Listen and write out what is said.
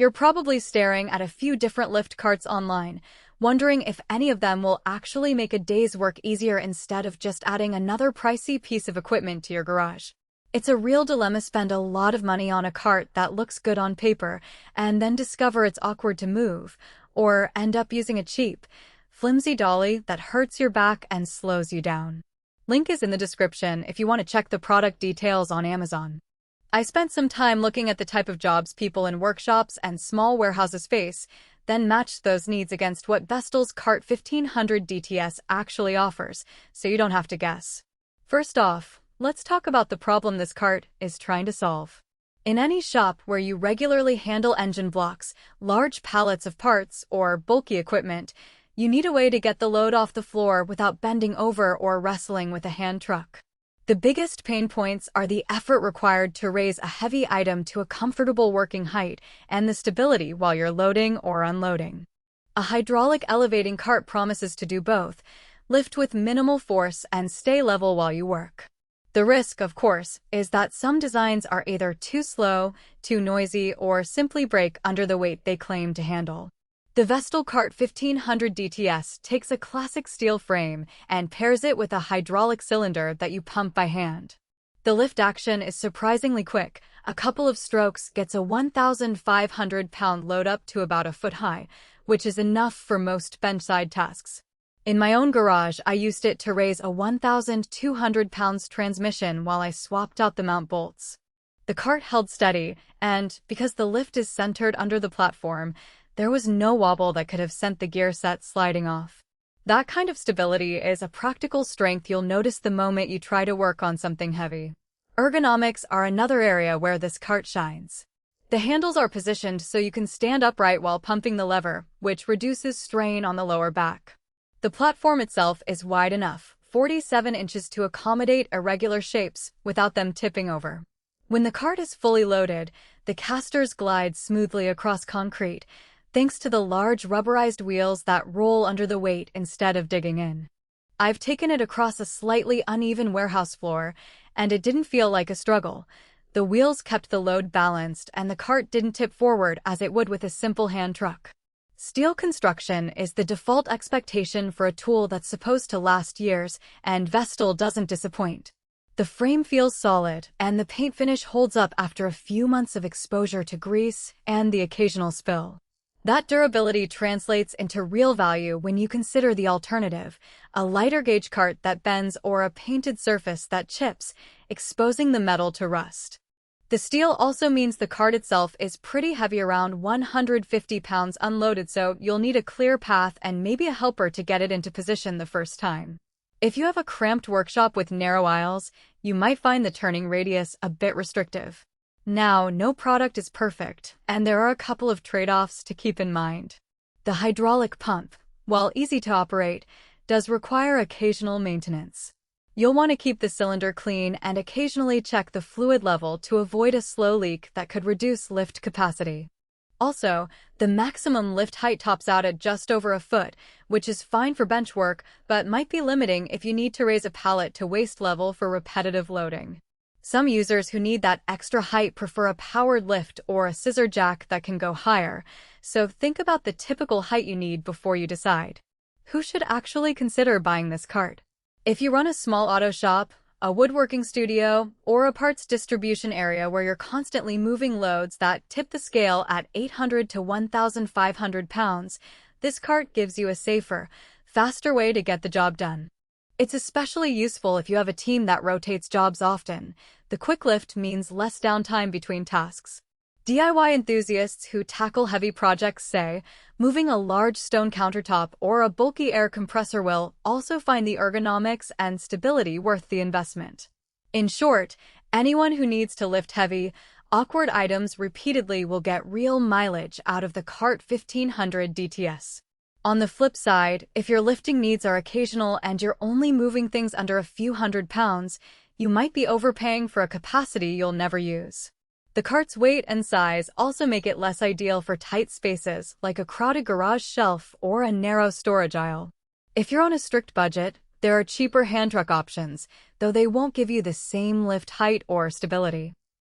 You're probably staring at a few different lift carts online, wondering if any of them will actually make a day's work easier instead of just adding another pricey piece of equipment to your garage. It's a real dilemma. Spend a lot of money on a cart that looks good on paper and then discover it's awkward to move, or end up using a cheap, flimsy dolly that hurts your back and slows you down. Link is in the description if you want to check the product details on Amazon. I spent some time looking at the type of jobs people in workshops and small warehouses face, then matched those needs against what Vestil's Cart 1500 DTS actually offers, so you don't have to guess. First off, let's talk about the problem this cart is trying to solve. In any shop where you regularly handle engine blocks, large pallets of parts, or bulky equipment, you need a way to get the load off the floor without bending over or wrestling with a hand truck. The biggest pain points are the effort required to raise a heavy item to a comfortable working height and the stability while you're loading or unloading. A hydraulic elevating cart promises to do both, lift with minimal force and stay level while you work. The risk, of course, is that some designs are either too slow, too noisy, or simply break under the weight they claim to handle. The Vestil Cart 1500 DTS takes a classic steel frame and pairs it with a hydraulic cylinder that you pump by hand. The lift action is surprisingly quick. A couple of strokes gets a 1,500-pound load up to about a foot high, which is enough for most bench-side tasks. In my own garage, I used it to raise a 1,200 pounds transmission while I swapped out the mount bolts. The cart held steady, and because the lift is centered under the platform, there was no wobble that could have sent the gear set sliding off. That kind of stability is a practical strength you'll notice the moment you try to work on something heavy. Ergonomics are another area where this cart shines. The handles are positioned so you can stand upright while pumping the lever, which reduces strain on the lower back. The platform itself is wide enough, 47 inches, to accommodate irregular shapes without them tipping over. When the cart is fully loaded, the casters glide smoothly across concrete, thanks to the large rubberized wheels that roll under the weight instead of digging in. I've taken it across a slightly uneven warehouse floor, and it didn't feel like a struggle. The wheels kept the load balanced, and the cart didn't tip forward as it would with a simple hand truck. Steel construction is the default expectation for a tool that's supposed to last years, and Vestil doesn't disappoint. The frame feels solid, and the paint finish holds up after a few months of exposure to grease and the occasional spill. That durability translates into real value when you consider the alternative, a lighter gauge cart that bends or a painted surface that chips, exposing the metal to rust. The steel also means the cart itself is pretty heavy, around 150 pounds unloaded, so you'll need a clear path and maybe a helper to get it into position the first time. If you have a cramped workshop with narrow aisles, you might find the turning radius a bit restrictive. Now, no product is perfect, and there are a couple of trade-offs to keep in mind. The hydraulic pump, while easy to operate, does require occasional maintenance. You'll want to keep the cylinder clean and occasionally check the fluid level to avoid a slow leak that could reduce lift capacity. Also, the maximum lift height tops out at just over a foot, which is fine for bench work, but might be limiting if you need to raise a pallet to waist level for repetitive loading. Some users who need that extra height prefer a powered lift or a scissor jack that can go higher, so think about the typical height you need before you decide. Who should actually consider buying this cart? If you run a small auto shop, a woodworking studio, or a parts distribution area where you're constantly moving loads that tip the scale at 800 to 1,500 pounds, this cart gives you a safer, faster way to get the job done. It's especially useful if you have a team that rotates jobs often. The quick lift means less downtime between tasks. DIY enthusiasts who tackle heavy projects say moving a large stone countertop or a bulky air compressor will also find the ergonomics and stability worth the investment. In short, anyone who needs to lift heavy, awkward items repeatedly will get real mileage out of the Cart 1500 DTS. On the flip side, if your lifting needs are occasional and you're only moving things under a few hundred pounds, you might be overpaying for a capacity you'll never use. The cart's weight and size also make it less ideal for tight spaces like a crowded garage shelf or a narrow storage aisle. If you're on a strict budget, there are cheaper hand truck options, though they won't give you the same lift height or stability.